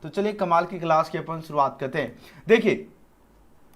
तो चलिए कमाल की क्लास की अपन शुरुआत करते हैं। देखिए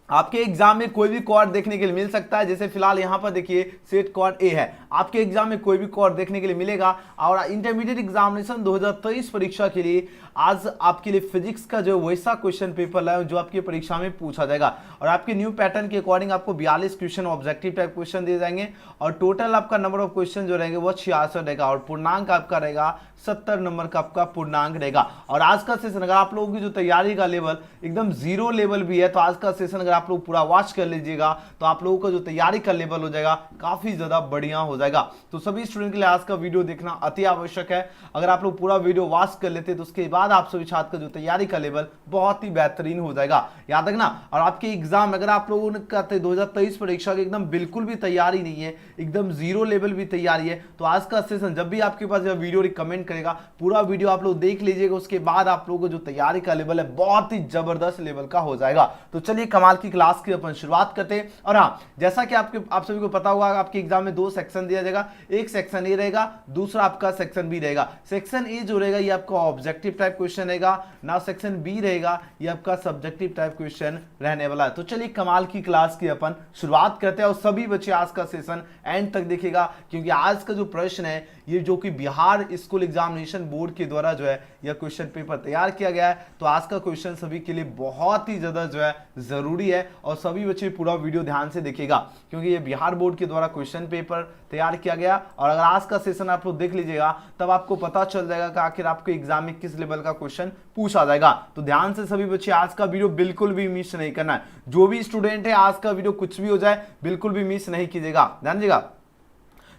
आपके एग्जाम में कोई भी क्वाड देखने के लिए मिल सकता है, जैसे फिलहाल यहाँ पर देखिए सेट क्वाड ए है, आपके एग्जाम में कोई भी क्वाड देखने के लिए मिलेगा। और इंटरमीडिएट एग्जामिनेशन 2023 परीक्षा के लिए आज आपके लिए फिजिक्स का जो वैसा क्वेश्चन पेपर है जो आपकी परीक्षा में पूछा जाएगा। और आपके न्यू पैटर्न के अकॉर्डिंग आपको 42 क्वेश्चन ऑब्जेक्टिव टाइप क्वेश्चन दिए जाएंगे और टोटल आपका नंबर ऑफ क्वेश्चन जो रहेंगे वो 66 रहेगा और पूर्णांक आपका रहेगा 70 नंबर का आपका पूर्णांक रहेगा। और आज का सेशन अगर आप लोगों की जो तैयारी का लेवल एकदम जीरो लेवल भी है तो आज का सेशन अगर आप लोग पूरा वॉच कर लीजिएगा तो आप लोगों का जो तैयारी का लेवल हो जाएगा काफी ज्यादा बढ़िया हो जाएगा। तो सभी स्टूडेंट के लिए आज का वीडियो देखना अति आवश्यक है। अगर आप लोग पूरा वीडियो वॉच कर लेते तो उसके बाद आप सभी छात्र का जो तैयारी का लेवल बहुत ही बेहतरीन हो जाएगा, याद रखना। और आपके एग्जाम अगर आप लोगों ने करते 2023 परीक्षा की एकदम बिल्कुल भी तैयारी नहीं है, एकदम जीरो लेवल भी तैयारी है, तो आज का सेशन जब भी आपके पास यह वीडियो रिकमेंड करेगा पूरा वीडियो आप लोग देख लीजिएगा, उसके बाद आप लोगों को जो तैयारी का लेवल है बहुत ही जबरदस्त लेवल का हो जाएगा। तो चलिए कमाल की क्लास की अपन शुरुआत करते हैं। और हाँ, जैसा कि आप सभी को पता होगा आपके एग्जाम में 2 सेक्शन दिया जाएगा, एक सेक्शन ए रहेगा, दूसरा आपका सेक्शन बी रहेगा। सेक्शन ए जो रहेगा ये आपका ऑब्जेक्टिव टाइप क्वेश्चन रहेगा, ना सेक्शन बी रहेगा ये आपका सब्जेक्टिव टाइप क्वेश्चन रहने वाला है। तो चलिए कमाल की क्लास की अपन शुरुआत करते हैं और सभी बच्चे आज का सेशन एंड तक देखेगा, क्योंकि आज का जो प्रश्न है ये जो कि बिहार स्कूल एग्जामिनेशन बोर्ड के द्वारा जो है यह क्वेश्चन पेपर तैयार किया गया है। तो आज का क्वेश्चन सभी के लिए बहुत ही ज्यादा जो है जरूरी है और सभी बच्चे पूरा वीडियो ध्यान से देखिएगा, क्योंकि ये बिहार बोर्ड के द्वारा क्वेश्चन पेपर तैयार किया गया। और अगर आज का सेशन आप लोग देख लीजिएगा तब आपको पता चल जाएगा कि आखिर आपके एग्जाम में किस लेवल का क्वेश्चन पूछा जाएगा। तो ध्यान से सभी बच्चे आज का वीडियो बिल्कुल भी मिस नहीं करना है। जो भी स्टूडेंट है आज का वीडियो कुछ भी हो जाए बिल्कुल भी मिस नहीं कीजिएगा, ध्यान दीजिएगा।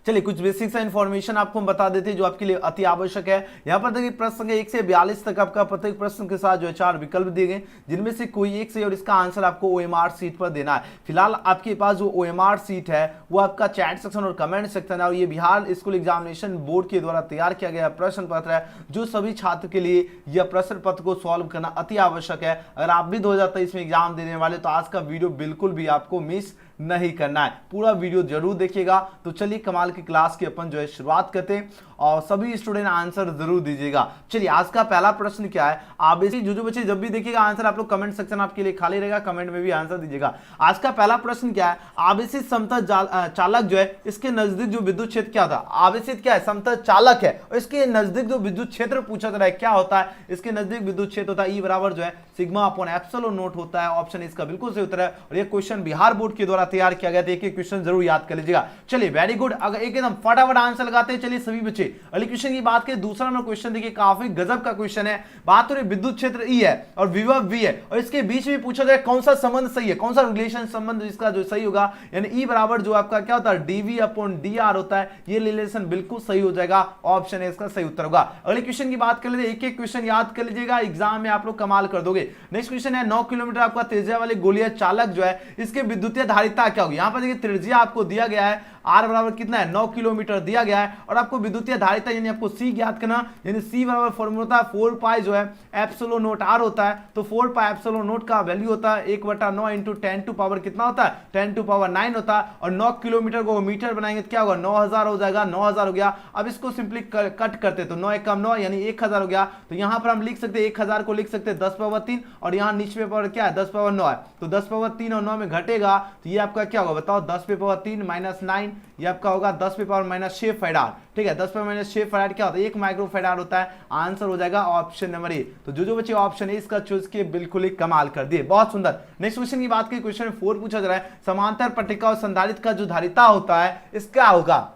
चलिए कुछ बेसिक सा इन्फॉर्मेशन आपको हम बता देते हैं जो आपके लिए अति आवश्यक है। यहाँ पर देखिए प्रश्न संख्या 1 से 42 तक आपका प्रत्येक प्रश्न के साथ जो है 4 विकल्प दिए गए, जिनमें से कोई एक सही और इसका आंसर आपको ओएमआर सीट पर देना है। फिलहाल आपके पास जो ओएमआर सीट है वो आपका चैट सेक्शन और कमेंट सेक्शन है और ये बिहार स्कूल एग्जामिनेशन बोर्ड के द्वारा तैयार किया गया प्रश्न पत्र है, जो सभी छात्र के लिए यह प्रश्न पत्र को सॉल्व करना अति आवश्यक है। अगर आप भी 2023 में एग्जाम देने वाले तो आज का वीडियो बिल्कुल भी आपको मिस नहीं करना है, पूरा वीडियो जरूर देखिएगा। तो चलिए कमाल की क्लास की अपन जो है शुरुआत करते हैं और सभी स्टूडेंट आंसर जरूर दीजिएगा। चलिए आज का पहला प्रश्न क्या है, आबीसी जो बच्चे जब भी देखिएगा आंसर आप लोग कमेंट सेक्शन आपके लिए खाली रहेगा, कमेंट में भी आंसर दीजिएगा। आज का पहला प्रश्न क्या है, आबीसी समतल चालक जो है इसके नजदीक जो विद्युत क्षेत्र क्या था। आबीसी क्या है, समतल चालक है और इसके नजदीक जो विद्युत क्षेत्र पूछा जा रहा है क्या होता है, इसके नजदीक विद्युत क्षेत्र होता है ई बराबर जो है सिग्मा अपॉन एप्सिलॉन नॉट होता है। ऑप्शन इसका बिल्कुल सही उत्तर है और ये क्वेश्चन बिहार बोर्ड के द्वारा तैयार किया गया था। एक क्वेश्चन जरूर याद कर लीजिएगा। चलिए वेरी गुड, अगर एकदम फटाफट आंसर लगाते हैं। चलिए सभी बच्चे अगले क्वेश्चन की बात करें, दूसरा नंबर क्वेश्चन देखिए काफी गजब का क्वेश्चन है। बात हो रही विद्युत क्षेत्र ई है और विभव वी है और इसके बीच में पूछा जाए कौन सा संबंध सही है, कौन सा रिलेशन संबंध इसका जो सही होगा, यानी ई बराबर जो आपका क्या होता है डीवी अपॉन डी आर होता है, ये रिलेशन बिल्कुल सही हो जाएगा। ऑप्शन है इसका सही उत्तर होगा। अगले क्वेश्चन की बात कर लेते हैं, एक एक क्वेश्चन याद कर लीजिएगा, एग्जाम में आप लोग कमाल कर दोगे। नेक्स्ट क्वेश्चन है 9 किलोमीटर आपका त्रिज्या वाले गोलीय चालक जो है इसके विद्युतीय धारिता क्या होगी। यहां पर देखिए त्रिज्या आपको दिया गया है, आर बराबर कितना है 9 किलोमीटर दिया गया है और आपको विद्युतीय धारिता यानी आपको सी ज्ञात करना, यानी सी बराबर फॉर्मूला होता है 4 पाई जो है एप्सिलॉन नॉट आर होता है। तो 4 पाई एप्सिलॉन नॉट का वैल्यू होता है 1/9 इंटू 10 टू पावर कितना होता है 10 टू पावर 9 होता है। और 9 किलोमीटर को मीटर बनाएंगे तो क्या होगा 9000 हो जाएगा, 9000 हो गया। अब इसको सिंपली कट करते तो 9 एकम 9 यानी 1000 हो गया। तो यहां पर हम लिख सकते हैं 1000 को लिख सकते हैं 10 पावर 3 और यहां नीचे पे पावर क्या है 10 पावर 9 है। तो 10 पावर 3 और 9 में घटेगा तो ये आपका क्या होगा बताओ 10 पे पावर 3 माइनस 9, ये आपका होगा 10 पे पावर माइनस 6 फैराड। ठीक है, 10 पे माइनस 6 फैराड क्या होता है 1 माइक्रो फैराड होता है। आंसर हो जाएगा ऑप्शन नंबर ए। तो जो बच्चे ऑप्शन ए इसका चूज किए बिल्कुल ही कमाल कर दिए, बहुत सुंदर। नेक्स्ट क्वेश्चन की बात करें, क्वेश्चन 4 पूछा जा रहा है समांतर पट्टिका और संधारित्र का जो धारिता होता है इसका होगा,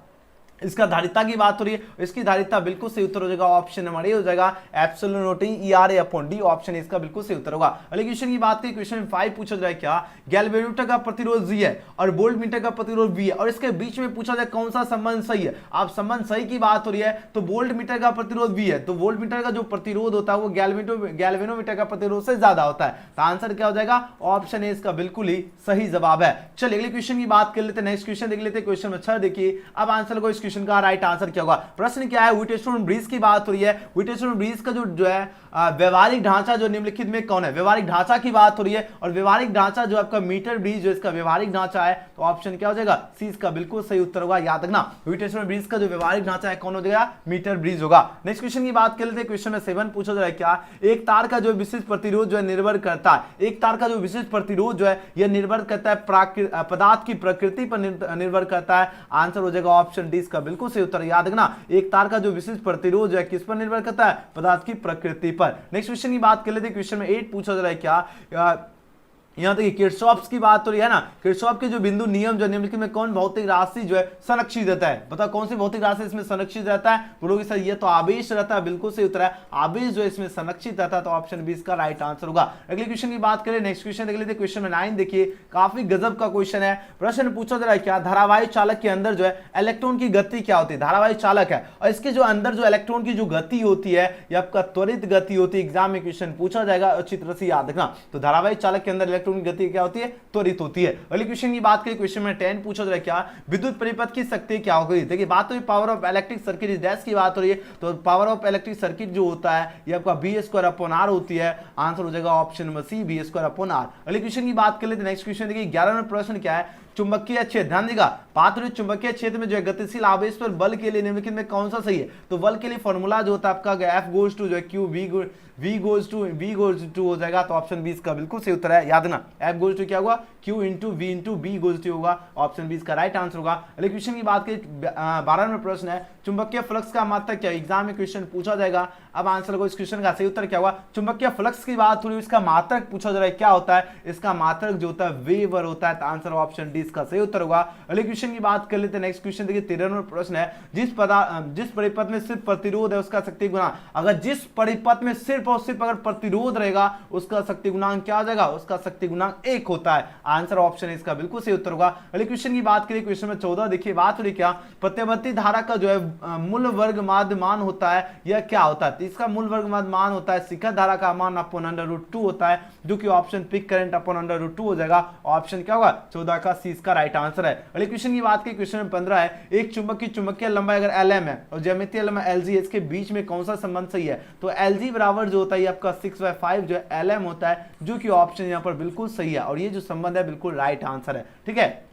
इसका धारिता की बात हो रही है, इसकी धारिता बिल्कुल सही उत्तर हो जाएगा ऑप्शन नंबर ए हो जाएगा epsilon not E R A upon D. Option इसका बिल्कुल सही उत्तर होगा। अगले क्वेश्चन की बात करें, क्वेश्चन 5 पूछा जाए क्या गैल्वेनोमीटर का प्रतिरोध जी है और वोल्टमीटर का प्रतिरोध वी है और इसके बीच में पूछा जाए कौन सा संबंध सही है। आप संबंध सही की बात हो रही है तो वोल्टमीटर का प्रतिरोध वी है, तो वोल्टमीटर का जो प्रतिरोध होता है वो गैल्वेनोमीटर का प्रतिरोध से ज्यादा होता है। तो आंसर क्या हो जाएगा ऑप्शन ए इसका बिल्कुल ही सही जवाब है। चलिए अगले क्वेश्चन की बात कर लेते हैं, नेक्स्ट क्वेश्चन देख लेते हैं। क्वेश्चन में 6 देखिए, अब आंसर को इस क्वेश्चन का राइट आंसर क्या होगा। प्रश्न क्या है व्हिटस्टोन ब्रिज की बात हो रही है। व्हिटस्टोन ब्रिज का जो है व्यवहारिक ढांचा जो निम्नलिखित में कौन है? व्यवहारिक ढांचा की बात हो रही है, और व्यवहारिक ढांचा जो आपका मीटर ब्रिज जो इसका व्यवहारिक ढांचा है, तो ऑप्शन क्या हो जाएगा? सी इसका बिल्कुल सही उत्तर होगा। याद रखना, व्हिटेस्टर ब्रिज का जो व्यवहारिक ढांचा है कौन हो जाएगा? मीटर ब्रिज होगा। नेक्स्ट क्वेश्चन की बात कर लेते हैं। क्वेश्चन में 7 पूछा जा रहा है क्या? एक तार का जो विशिष्ट प्रतिरोध जो है निर्भर करता है, एक तार का जो विशिष्ट प्रतिरोध जो है यह निर्भर करता है पदार्थ की प्रकृति पर निर्भर करता है। आंसर हो जाएगा ऑप्शन डी इसका बिल्कुल सही उत्तर। याद रखना, एक तार का जो विशिष्ट प्रतिरोध जो है किस पर निर्भर करता है? पदार्थ की प्रकृति पर। नेक्स्ट क्वेश्चन की बात कर लेते हैं। क्वेश्चन में 8 पूछा जा रहा है क्या? यहां देखिए किरचॉफ की बात हो रही है ना, किरचॉफ के जो बिंदु नियम जो निम्नलिखित में कौन भौतिक राशि जो है संरक्षित रहता है? बताओ कौन सी भौतिक राशि इसमें संरक्षित रहता है? बोलोगे सर ये तो आवेश रहता है, बिल्कुल सही उत्तर है, आवेश जो इसमें संरक्षित रहता है, तो ऑप्शन बी इसका राइट आंसर होगा। अगले क्वेश्चन की बात करें, नेक्स्ट क्वेश्चन देख लेते हैं। क्वेश्चन में 9 देखिए, काफी गजब का क्वेश्चन है। प्रश्न पूछा जा रहा है क्या? धारावाहिक चालक के अंदर जो है इलेक्ट्रॉन की गति क्या होती है? धारावाहिक चालक है और इसके जो अंदर जो इलेक्ट्रॉन की जो गति होती है ये आपका त्वरित गति होती है। एग्जाम में क्वेश्चन पूछा जाएगा, अच्छी तरह से याद रखना। तो धारावाहिक चालक के अंदर इलेक्ट्रॉन की गति क्या होती है? त्वरित होती है। अगले क्वेश्चन की बात करें, क्वेश्चन में 10 पूछा जा रहा है क्या? विद्युत परिपथ की शक्ति क्या होगी? देखिए बात तो power of electric circuit is dash की बात हो रही है, तो पावर ऑफ इलेक्ट्रिक सर्किट जो होता है ये आपका v²/r होती है। आंसर हो जाएगा ऑप्शन नंबर सी, v²/r। अगले क्वेश्चन की बात कर लेते हैं। नेक्स्ट क्वेश्चन देखिए 11वां प्रश्न क्या है? चुंबकीय क्षेत्र, ध्यान देगा, बात रही चुंबकीय क्षेत्र में जो है गतिशील आवेश पर बल के लिए निम्नलिखित में कौन सा सही है? तो बल के लिए फॉर्मूला जो होता है आपका F goes to जो है Q V goes to हो जाएगा, तो ऑप्शन बी इसका बिल्कुल सही उत्तर है। याद ना, F goes to क्या होगा? Q into V into B goes to होगा, ऑप्शन बी इसका राइट आंसर होगा। अगले क्वेश्चन की बात करें, 12वां प्रश्न है, चुंबकीय फ्लक्स का मात्रक क्या है? एग्जाम में क्वेश्चन पूछा जाएगा। अब आंसर को इस क्वेश्चन का सही उत्तर क्या होगा? चुंबकीय फ्लक्स की बात हो रही है, इसका मात्रक पूछा जा रहा है, क्या होता है? इसका मात्रक जो होता है वेबर होता है, तो आंसर ऑप्शन डी इसका सही उत्तर होगा। अगले क्वेश्चन की बात कर लेते हैं। नेक्स्ट क्वेश्चन देखिए 13वां प्रश्न है, जिस परिपथ में सिर्फ प्रतिरोध है उसका शक्ति गुणांक, अगर जिस परिपथ में सिर्फ और सिर्फ अगर प्रतिरोध रहेगा उसका शक्ति गुणांक क्या हो जाएगा? उसका शक्ति गुणांक 1 होता है। आंसर ऑप्शन इसका बिल्कुल सही उत्तर होगा। अगले क्वेश्चन की बात करें, क्वेश्चन में 14 देखिए, बात हो रही क्या? प्रत्यावर्ती धारा का जो है मूल वर्ग माध्य मान होता है, यह क्या होता है? तो इसका मूल वर्ग माध्य मान होता है शिखर धारा का मान अपॉन √2 होता है, जो कि ऑप्शन पिक करंट अपॉन √2 हो जाएगा। ऑप्शन क्या होगा? 14 का सी इसका राइट आंसर है। अगले क्वेश्चन की बात करें, क्वेश्चन में 15 है, एक चुंबक की चुंबकीय लंबाई अगर Lm है और ज्यामितीय लंबाई Lg है, इसके बीच में कौन सा संबंध सही है? तो Lg बराबर जो होता है आपका 6/5 जो है Lm होता है, जो कि ऑप्शन यहाँ पर बिल्कुल सही है, और ये जो संबंध है बिल्कुल राइट आंसर है। ठीक है,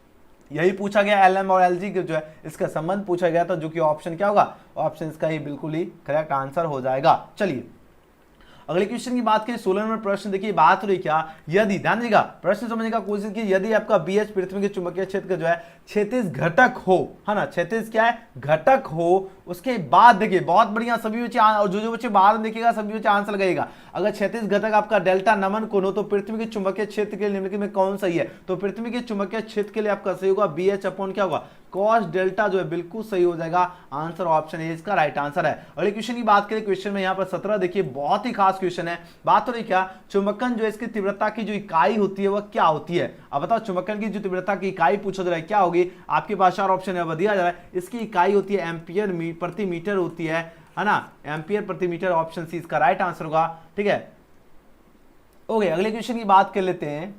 यही पूछा गया, Lm और Lg जो है इसका संबंध पूछा गया था, जो कि ऑप्शन क्या होगा? ऑप्शन इसका ही बिल्कुल ही करेक्ट आंसर हो जाएगा। चलिए अगले क्वेश्चन की बात करें, 16 नंबर प्रश्न देखिए, बात हो रही क्या? यदि, ध्यान दीजिएगा, प्रश्न समझने का कोशिश की, यदि आपका BH पृथ्वी के चुंबकीय क्षेत्र का जो है क्षैतिज घटक हो, है ना, क्षैतिज क्या है? घटक हो, उसके बाद देखिए बहुत बढ़िया, सभी बच्चे और जो बच्चे बाद में देखिएगा सभी बच्चे आंसर लगाइएगा। अगर क्षैतिज घटक आपका डेल्टा नमन कोण हो तो पृथ्वी के चुंबकीय क्षेत्र के निम्नलिखित में कौन सही है? तो पृथ्वी के चुंबकीय क्षेत्र के लिए आपका सही होगा BH अपॉन क्या होगा? cos डेल्टा जो है बिल्कुल सही हो जाएगा। आंसर ऑप्शन ए इसका राइट आंसर है। अगले क्वेश्चन की बात करें, क्वेश्चन में यहाँ पर 17 देखिए, बहुत ही खास क्वेश्चन है। बात हो रही क्या? चुंबकन जो है इसकी तीव्रता की जो इकाई होती है वह क्या होती है? अब बताओ, चुंबकन की जो तीव्रता की इकाई पूछा जा रहा है क्या होगी? आपके पास 4 ऑप्शन है, दिया जा रहा है। इसकी इकाई होती है एम्पियर प्रति मीटर होती है ना, एम्पियर प्रति मीटर, ऑप्शन सी इसका राइट आंसर होगा। ठीक है, ओके, अगले क्वेश्चन की बात कर लेते हैं।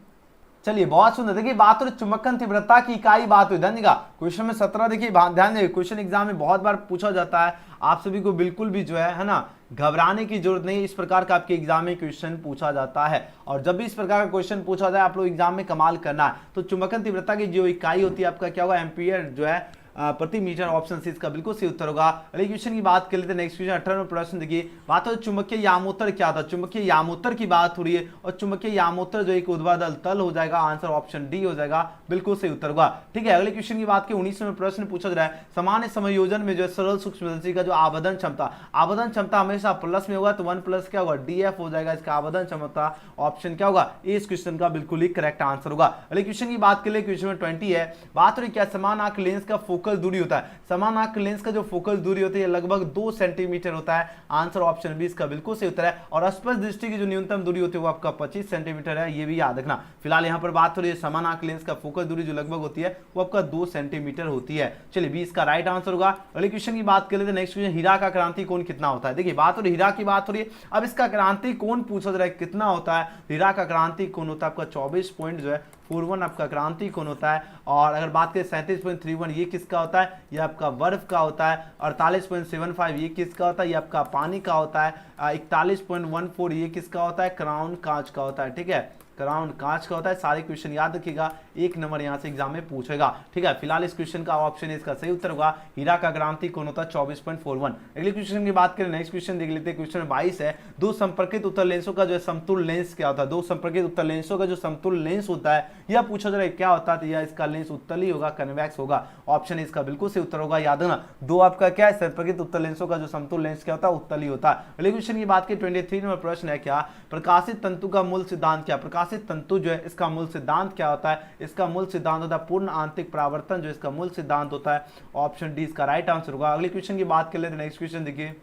चलिए बहुत सुंदर, देखिए बात हो चुंबकन तीव्रता की इकाई बात हुई, ध्यान देगा क्वेश्चन में 17 देखिए, ध्यान देगा, क्वेश्चन एग्जाम में बहुत बार पूछा जाता है। आप सभी को बिल्कुल भी जो है ना घबराने की जरूरत नहीं, इस प्रकार का आपके एग्जाम में क्वेश्चन पूछा जाता है, और जब भी इस प्रकार का क्वेश्चन पूछा जाए आप लोग एग्जाम में कमाल करना है। तो चुंबकन तीव्रता की जो इकाई होती है आपका क्या होगा? एम्पियर जो है प्रति मीटर, ऑप्शन सी इसका बिल्कुल सही उत्तर होगा। अगले क्वेश्चन की बात कर लेते हैं। नेक्स्ट क्वेश्चन 18वां प्रश्न देखिए, बात हो चुंबकीय यामोत्तर क्या था? चुंबकीय यामोत्तर की बात हो रही है, और चुंबकीय यामोत्तर जो एक ऊर्ध्वाधर तल हो जाएगा। आंसर ऑप्शन डी हो जाएगा, बिल्कुल सही उत्तर होगा। ठीक है, अगले क्वेश्चन की बात की 19वें प्रश्न पूछा जा रहा है, सामान्य समायोजन में जो है सरल सूक्ष्मदर्शी का जो आवेदन क्षमता हमेशा प्लस में होगा, तो 1 प्लस क्या होगा? DF हो जाएगा इसका आवेदन क्षमता। ऑप्शन क्या होगा? इस क्वेश्चन का बिल्कुल ही करेक्ट आंसर होगा। अगले क्वेश्चन की बात कर ले, क्वेश्चन में 20 है, बात हो रही क्या? समान आंख लेंस का फोकल दूरी होता है, समान आंख लेंस का जो फोकल दूरी होती है लगभग 2 सेंटीमीटर होता है। आंसर ऑप्शन बी इसका बिल्कुल सही उत्तर है। और स्पर्श दृष्टि की जो न्यूनतम दूरी होती है वो आपका 25 सेंटीमीटर है, ये भी याद रखना। फिलहाल यहाँ पर बात हो रही है समान आंख लेंस का फोकल दूरी जो लगभग होती है वो आपका 2 सेंटीमीटर होती है। चलिए बी इसका राइट आंसर होगा। अगले क्वेश्चन की बात कर लेते हैं। नेक्स्ट क्वेश्चन, हीरा का क्रांति कोण कितना होता है? देखिए बात हो रही हीरा की बात हो रही है, अब इसका क्रांति कोण पूछा जा रहा है कितना होता है? हीरा का क्रांति कोण होता है आपका 24.5 47.41 आपका क्रांति कोण होता है। और अगर बात करें 37.31 ये किसका होता है, ये आपका बर्फ का होता है। 48.75 ये किसका होता है, ये आपका पानी का होता है। 41.14 ये किसका होता है, क्राउन कांच का होता है। ठीक है, क्राउन कांच का होता है। सारे क्वेश्चन याद रखिएगा, 1 नंबर यहाँ से एग्जाम में पूछेगा। ठीक है, फिलहाल इस क्वेश्चन का ऑप्शन है इसका सही उत्तर होगा हीरा का क्रांति कोण होता है 24.41। अगले क्वेश्चन की बात करें, नेक्स्ट क्वेश्चन देख लेते हैं। क्वेश्चन 22 है, दो संपर्कित उत्तल लेंसों का जो है समतुल्य लेंस क्या होता है। दो संपर्कित उत्तल लेंसों का जो समतुल्य लेंस होता है यह पूछा जा रहा है क्या होता है, तो यह इसका लेंस उत्तली होगा, कन्वेक्स होगा। ऑप्शन इसका बिल्कुल सही उत्तर होगा। याद रखना, दो आपका क्या है, संपर्कित उत्तल लेंसों का जो समतुल्य लेंस क्या होता है, उत्तली होता है। अगले क्वेश्चन की बात करें 23 नंबर प्रश्न है, क्या प्रकाशित तंतु का मूल सिद्धांत क्या। प्रकाशित तंतु जो है इसका मूल सिद्धांत क्या होता है, इसका मूल सिद्धांत होता है पूर्ण आंतरिक परावर्तन, जो इसका मूल सिद्धांत होता है। ऑप्शन डी इसका राइट आंसर होगा। अगले क्वेश्चन की बात कर लेते हैं। नेक्स्ट क्वेश्चन देखिए,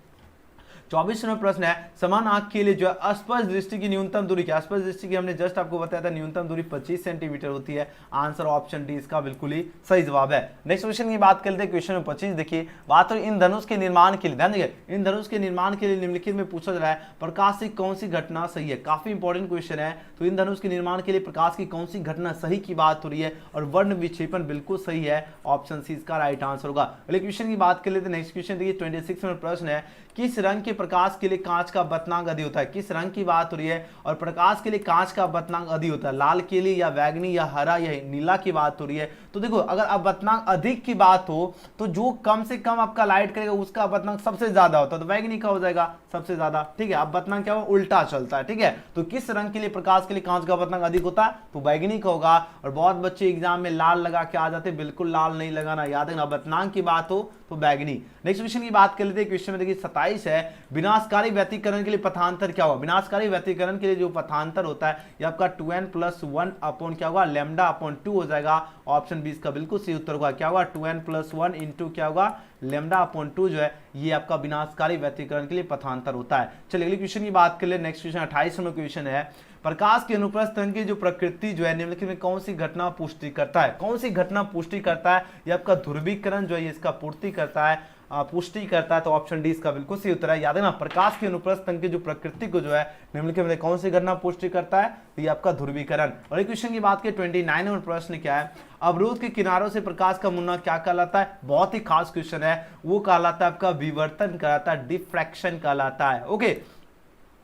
24 नंबर प्रश्न है, समान आंख के लिए जो है स्पर्श दृष्टि की न्यूनतम दूरी क्या। स्पर्श दृष्टि की हमने जस्ट आपको बताया था न्यूनतम दूरी 25 सेंटीमीटर होती है। आंसर ऑप्शन डी इसका बिल्कुल ही सही जवाब है। नेक्स्ट क्वेश्चन की बात करते हैं। क्वेश्चन नंबर 25 देखिए, बात तो इन धनुष के निर्माण के लिए, ध्यान देखिए, इन धनुष के निर्माण के लिए निम्नलिखित में पूछा जा रहा है प्रकाश की कौन सी घटना सही है। काफी इंपॉर्टेंट क्वेश्चन है। तो इन धनुष के निर्माण के लिए प्रकाश की कौन सी घटना सही की बात हो रही है, और वर्ण विक्षेपण बिल्कुल सही है। ऑप्शन सी इसका राइट आंसर होगा। अगले क्वेश्चन की बात कर लेते हैं। नेक्स्ट क्वेश्चन देखिए, 26 नंबर प्रश्न है, किस रंग के प्रकाश के लिए कांच का बतनांक अधिक होता है। किस रंग की बात हो रही है, और प्रकाश के लिए कांच का बतनांक अधिक होता है, लाल के लिए या बैगनी या हरा या नीला की बात हो रही है। तो देखो, अगर अब बतनांक अधिक की बात हो तो जो कम से कम आपका लाइट करेगा उसका बतनांक सबसे ज्यादा होता है, तो बैगनी का हो जाएगा सबसे ज्यादा। ठीक है, अब बतनांक क्या हो, उल्टा चलता है। ठीक है, तो किस रंग के लिए प्रकाश के लिए कांच का बतनांक अधिक होता है, तो बैगनी का होगा। और बहुत बच्चे एग्जाम में लाल लगा के आ जाते, बिल्कुल लाल नहीं लगाना, याद रखना, बतनांक की बात हो तो बैगनी। नेक्स्ट क्वेश्चन की बात कर लेते हैं। क्वेश्चन में देखिए 27 है, विनाशकारी व्यतिकरण के लिए पथांतर क्या होगा। विनाशकारी व्यतिकरण के लिए जो पथांतर होता है ये आपका 2n+1 अपॉन क्या होगा, लैम्डा अपॉन 2 हो जाएगा। ऑप्शन 20 का बिल्कुल सही उत्तर होगा। क्या होगा, 2n+1 इंटू क्या होगा, लैम्डा अपॉन 2 जो है ये आपका विनाशकारी व्यतिकरण के लिए पथांतर होता है। चलिए अगले क्वेश्चन की बात कर ले। नेक्स्ट क्वेश्चन 28 नंबर क्वेश्चन है, प्रकाश के अनुप्रस्थ तरंग की जो प्रकृति जो है निम्नलिखित में कौन सी घटना पुष्टि करता है। कौन सी घटना पुष्टि करता है, ये आपका ध्रुवीकरण जो है इसका पूर्ति करता है, पुष्टि करता है। तो ऑप्शन डी इसका बिल्कुल सही उत्तर है। याद है ना, प्रकाश के अनुप्रस्थ तरंग की जो प्रकृति को जो है निम्नलिखित में कौन सी घटना पुष्टि करता है, ये आपका ध्रुवीकरण। और एक क्वेश्चन की बात की 29 नंबर प्रश्न क्या है, अवरोध के किनारों से प्रकाश का मुन्ना क्या कहलाता है। बहुत ही खास क्वेश्चन है, वो कहलाता है आपका विवर्तन कहलाता है, डिफ्रैक्शन कहलाता है। ओके,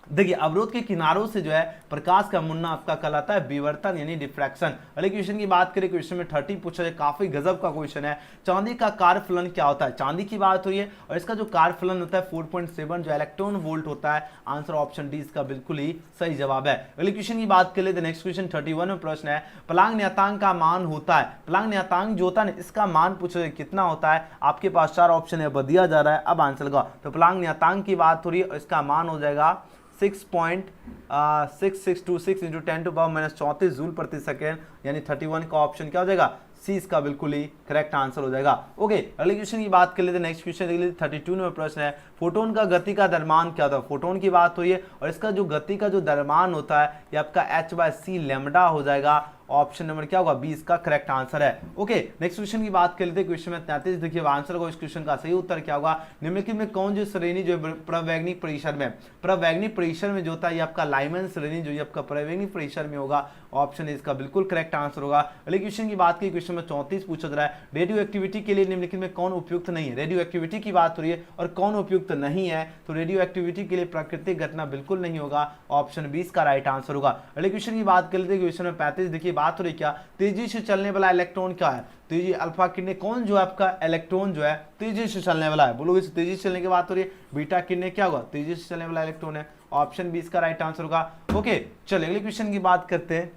देखिए अवरोध के किनारों से जो है प्रकाश का मुन्ना आपका कहलाता है विवर्तन यानी डिफ्रैक्शन। अगले क्वेश्चन की बात करें, क्वेश्चन में 30 पूछा है, काफी गजब का क्वेश्चन है, चांदी का कार्यफलन क्या होता है। चांदी की बात हो रही है और इसका जो कार्यफलन होता है 4.7 जो इलेक्ट्रॉन वोल्ट होता है। आंसर ऑप्शन डी इसका बिल्कुल ही सही जवाब है। अगले क्वेश्चन की बात कर लेते हैं। नेक्स्ट क्वेश्चन 31 में प्रश्न है, प्लांक नियतांक का मान होता है। प्लांक नियतांक जो होता है इसका मान पूछा है कितना होता है। आपके पास 4 ऑप्शन है, दिया जा रहा है, अब आंसर लगाओ। तो प्लांक नियतांक की बात हो रही है और इसका मान हो जाएगा 6.6626 इंटू 10⁻⁻34 जूल प्रति सेकेंड, यानी 31 का ऑप्शन क्या हो जाएगा, सी इसका बिल्कुल ही करेक्ट आंसर हो जाएगा। ओके, अगले क्वेश्चन की बात कर लेते हैं। नेक्स्ट क्वेश्चन देख लेते हैं। 32 नंबर प्रश्न है, फोटोन का गति का द्रव्यमान क्या होता है। फोटोन की बात हुई है और इसका जो गति का जो द्रव्यमान होता है ये आपका h/c लैम्डा हो जाएगा। ऑप्शन नंबर क्या होगा, 20 का करेक्ट आंसर है। ओके, नेक्स्ट क्वेश्चन की बात कर लेते हैं। क्वेश्चन में 33 देखिए आंसर होगा, इस क्वेश्चन का सही उत्तर क्या होगा, निम्नलिखित में कौन जो श्रेणी जो प्रवैग्निक परिसर में, प्रवैग्निक परिसर में जो होता है ये आपका लाइमन श्रेणी जो ये आपका प्रवैग्निक परिसर में होगा। ऑप्शन इसका बिल्कुल करेक्ट आंसर होगा। अगले क्वेश्चन की बात की, क्वेश्चन में 34 पूछा जा रहा है, रेडियो एक्टिविटी के लिए निम्नलिखित में कौन उपयुक्त नहीं है। रेडियो एक्टिविटी की बात हो रही है और कौन उपयुक्त नहीं है, तो रेडियो एक्टिविटी के लिए प्राकृतिक घटना बिल्कुल नहीं होगा। ऑप्शन 20 का राइट आंसर होगा। अगले क्वेश्चन की बात कर लेते हैं। क्वेश्चन में 35 देखिए बात हो रही क्या, तेजी से चलने वाला इलेक्ट्रॉन क्या है। तेजी अल्फा किरणें, कौन जो आपका इलेक्ट्रॉन जो है तेजी से चलने वाला है, बोलोगे तेजी से चलने की बात हो रही है, बीटा किरणें क्या होगा, तेजी से चलने वाला इलेक्ट्रॉन है। ऑप्शन 20 का राइट आंसर होगा। ओके, चलिए अगले क्वेश्चन की बात करते हैं।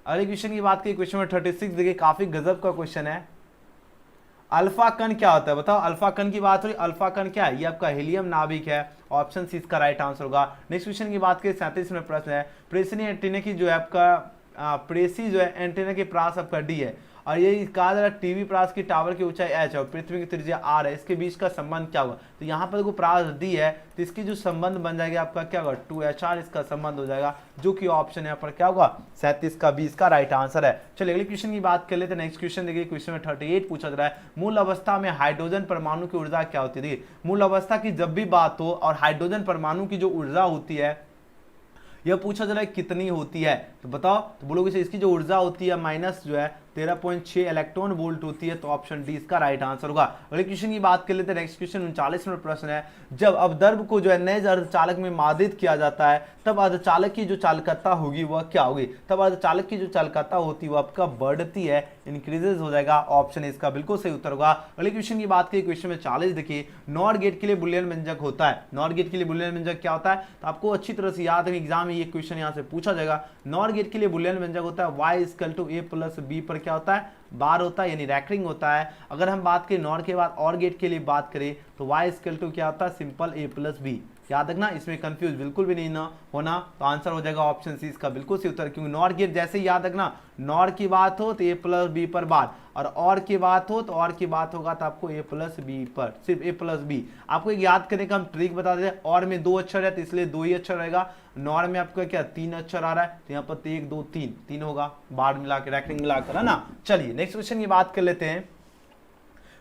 अगले क्वेश्चन की बात की, क्वेश्चन में 36 देखिए काफी गजब का क्वेश्चन है, अल्फा कण क्या होता है बताओ। अल्फा कण की बात हो रही, अल्फा कण क्या है, ये आपका हीलियम नाभिक है। ऑप्शन सी इसका राइट आंसर होगा। नेक्स्ट क्वेश्चन की बात करें, 37 में प्रश्न है, प्रेषणीय एंटीना की जो है आपका प्रेसी जो है एंटीना के प्रास आपका डी है और ये कहा जा रहा है टीवी प्रास की टावर की ऊंचाई h है और पृथ्वी की त्रिज्या r है, इसके बीच का संबंध क्या होगा। तो यहाँ पर देखो प्रास d है तो इसकी जो संबंध बन जाएगा आपका क्या होगा 2HR इसका संबंध हो जाएगा, जो कि ऑप्शन यहाँ पर क्या होगा 37 का 20 का राइट आंसर है। चलिए अगले क्वेश्चन की बात कर लेते हैं। नेक्स्ट क्वेश्चन देखिए, क्वेश्चन में 38 पूछा जा रहा है, मूल अवस्था में हाइड्रोजन परमाणु की ऊर्जा क्या होती है। मूल अवस्था की जब भी बात हो और हाइड्रोजन परमाणु की जो ऊर्जा होती है यह पूछा जा रहा है कितनी होती है, तो बताओ, तो बोलोगे इसकी जो ऊर्जा होती है माइनस जो है 13.6 इलेक्ट्रॉन वोल्ट होती है, तो ऑप्शन डी इसका राइट आंसर होगा। अगले क्वेश्चन की बात कर लेते हैं। नेक्स्ट क्वेश्चन 39 नंबर प्रश्न है, जब अवदर्भ को जो है नए अर्धचालक में मादित किया जाता है तब अर्धचालक की जो चालकता होगी वह क्या होगी, तब अर्धचालक की जो चालकता होती है वह आपका बढ़ती है, इंक्रीजेज हो जाएगा, ऑप्शन इसका बिल्कुल सही उत्तर होगा। अगले क्वेश्चन की बात करें, क्वेश्चन में 40 देखिए, नॉर गेट के लिए बुलियन व्यंजक होता है, नॉर गेट के लिए बुलियन व्यंजक क्या होता है, तो आपको अच्छी तरह से याद है, एग्जाम में ये क्वेश्चन यहां से पूछा जाएगा। नॉर गेट के लिए बुलियन व्यंजक होता है y = a + b पर क्या होता है, बार होता है, यानी रैंकिंग होता है। अगर हम बात करें नॉर के बाद और गेट के लिए बात करें तो y = क्या होता है, सिंपल a + b। याद रखना, इसमें कंफ्यूज बिल्कुल भी नहीं ना होना, तो आंसर हो जाएगा ऑप्शन सी इसका बिल्कुल सही उत्तर, क्योंकि नॉर गेट जैसे ही याद रखना, नॉर की बात हो तो a + b पर बार, और की बात हो तो और की बात होगा तो आपको a + b पर, सिर्फ a + b। आपको एक याद करने का हम ट्रिक बता दें, और में 2 अक्षर है तो इसलिए 2 ही अक्षर रहेगा, नॉर में आपका क्या 3 अक्षर आ रहा है, तो यहाँ पर 1 2 3 होगा, बार मिला के रैंकिंग मिलाकर, है ना। चलिए नेक्स्ट क्वेश्चन की बात कर लेते हैं।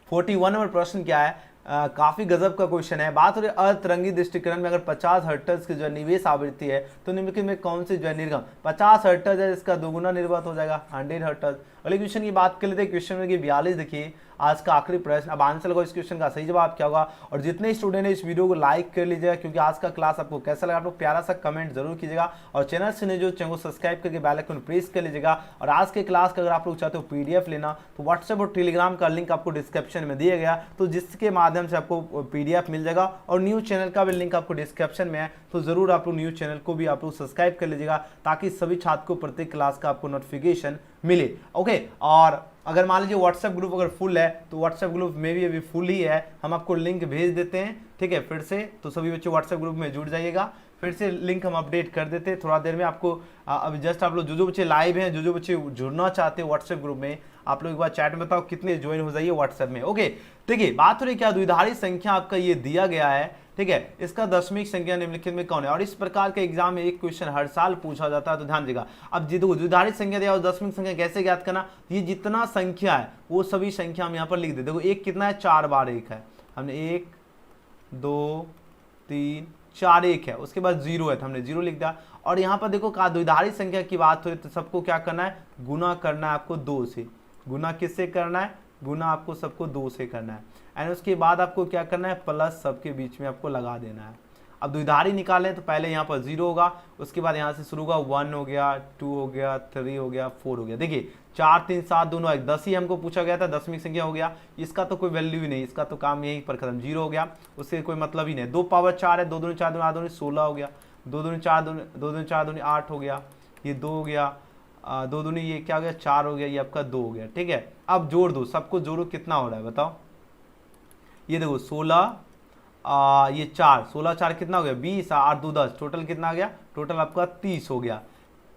41 नंबर प्रश्न क्या है, काफी गजब का क्वेश्चन है। बात हो रही अतरंगी दृष्टिकरण में अगर 50 हर्ट्ज की जो निवेश आवृत्ति है तो निम्नलिखित में कौन सी जो है निर्गम, 50 हर्ट्ज है, इसका दोगुना निर्गत हो जाएगा 100 हर्ट्ज। अगले क्वेश्चन की बात कर लेते हैं, क्वेश्चन नंबर 42 देखिए, आज का आखिरी प्रश्न। अब आंसर लगाओ इस क्वेश्चन का सही जवाब क्या होगा, और जितने स्टूडेंट है इस वीडियो को लाइक कर लीजिएगा, क्योंकि आज का क्लास आपको कैसा लगा, आप लोग प्यारा सा कमेंट जरूर कीजिएगा, और चैनल से नहीं जो चैनल को सब्सक्राइब करके बेल आइकन प्रेस कर लीजिएगा। और आज के क्लास का अगर आप लोग चाहते हो पीडीएफ लेना तो व्हाट्सएप और टेलीग्राम का लिंक आपको डिस्क्रिप्शन में दिया गया, तो जिसके माध्यम से आपको पीडीएफ मिल जाएगा, और न्यूज चैनल का भी लिंक आपको डिस्क्रिप्शन में है, तो जरूर आप लोग न्यूज चैनल को भी आप लोग सब्सक्राइब कर लीजिएगा, ताकि सभी छात्र को प्रत्येक क्लास का आपको नोटिफिकेशन मिले। ओके, और अगर मान लीजिए व्हाट्सएप ग्रुप अगर फुल है तो व्हाट्सएप ग्रुप में भी अभी फुल ही है, हम आपको लिंक भेज देते हैं, ठीक है, फिर से, तो सभी बच्चे व्हाट्सएप ग्रुप में जुड़ जाइएगा, फिर से लिंक हम अपडेट कर देते हैं थोड़ा देर में आपको। अभी जस्ट आप लोग जो बच्चे लाइव हैं, जो बच्चे जुड़ना चाहते हैं व्हाट्सएप ग्रुप में, आप लोग एक बार चैट में बताओ कितने ज्वाइन हो जाइए व्हाट्सएप में। ओके, देखिए बात हो रही क्या, द्विधारी संख्या आपका ये दिया गया है, ठीक है, इसका दशमिक संख्या निम्नलिखित में कौन है, और इस प्रकार के एग्जाम में एक क्वेश्चन हर साल पूछा जाता है, तो ध्यान देगा। अब द्विधारी संख्या दिया और दशमिक संख्या कैसे ज्ञात करना, ये जितना संख्या है वो सभी संख्या हम यहाँ पर लिख देते। देखो एक कितना है, 4 बार 1 है, हमने 1 2 3 4 1 है, उसके बाद 0 है तो हमने 0 लिख दिया। और यहाँ पर देखो कहा द्विधारी संख्या की बात हो रही तो सबको क्या करना है, गुना करना है आपको 2 से। गुना किससे करना है, गुना आपको सबको 2 से करना है, एंड उसके बाद आपको क्या करना है, प्लस सबके बीच में आपको लगा देना है। अब द्विधारी निकालें तो पहले यहाँ पर 0 होगा, उसके बाद यहाँ से शुरू होगा, 1 हो गया, 2 हो गया, 3 हो गया, 4 हो गया। देखिए 4 3 7 दोनों 10 ही हमको पूछा गया था, दशमिक संख्या हो गया, इसका तो कोई वैल्यू ही नहीं, इसका तो काम यहीं पर खत्म, 0 हो गया, उससे कोई मतलब ही नहीं। 2 पावर 4 है, 2 दूनी 4 दूनी 8 दूनी 16 हो गया, 2 दूनी 4 दूनी 2 दूनी 4 दूनी 8 हो गया, ये 2 हो गया, 2 दूनी ये क्या हो गया 4 हो गया, ये आपका 2 हो गया, ठीक है। अब जोड़ दो, सबको जोड़ो, कितना हो रहा है बताओ, ये देखो 16 ये 4 16 4 कितना हो गया 20, 8 2 10, टोटल कितना आ गया, टोटल आपका 30 हो गया।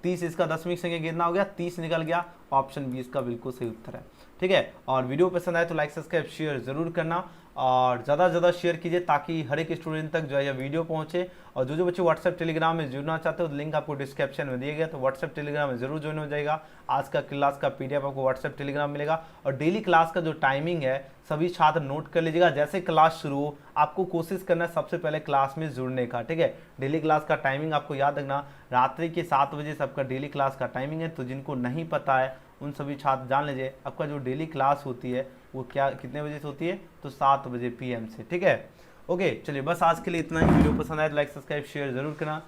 30 इसका दशमिक संख्या कितना हो गया, 30 निकल गया, ऑप्शन बी इसका बिल्कुल सही उत्तर है, ठीक है। और वीडियो पसंद आए तो लाइक सब्सक्राइब शेयर जरूर करना, और ज़्यादा से ज़्यादा शेयर कीजिए ताकि हर एक स्टूडेंट तक जो है यह वीडियो पहुंचे। और जो बच्चे व्हाट्सएप टेलीग्राम में जुड़ना चाहते हो तो लिंक आपको डिस्क्रिप्शन में दिया गया, तो व्हाट्सएप टेलीग्राम में जरूर ज्वाइन हो जाएगा। आज का क्लास का पीडीएफ आपको व्हाट्सएप टेलीग्राम मिलेगा, और डेली क्लास का जो टाइमिंग है सभी छात्र नोट कर लीजिएगा। जैसे क्लास शुरू हो आपको कोशिश करना है सबसे पहले क्लास में जुड़ने का, ठीक है। डेली क्लास का टाइमिंग आपको याद रखना, रात्रि के 7 बजे से आपका डेली क्लास का टाइमिंग है, तो जिनको नहीं पता है उन सभी छात्र जान लीजिए आपका जो डेली क्लास होती है वो क्या कितने बजे से होती है, तो 7 बजे PM से, ठीक है। ओके चलिए बस आज के लिए इतना ही। वीडियो पसंद आए तो लाइक सब्सक्राइब शेयर जरूर करना।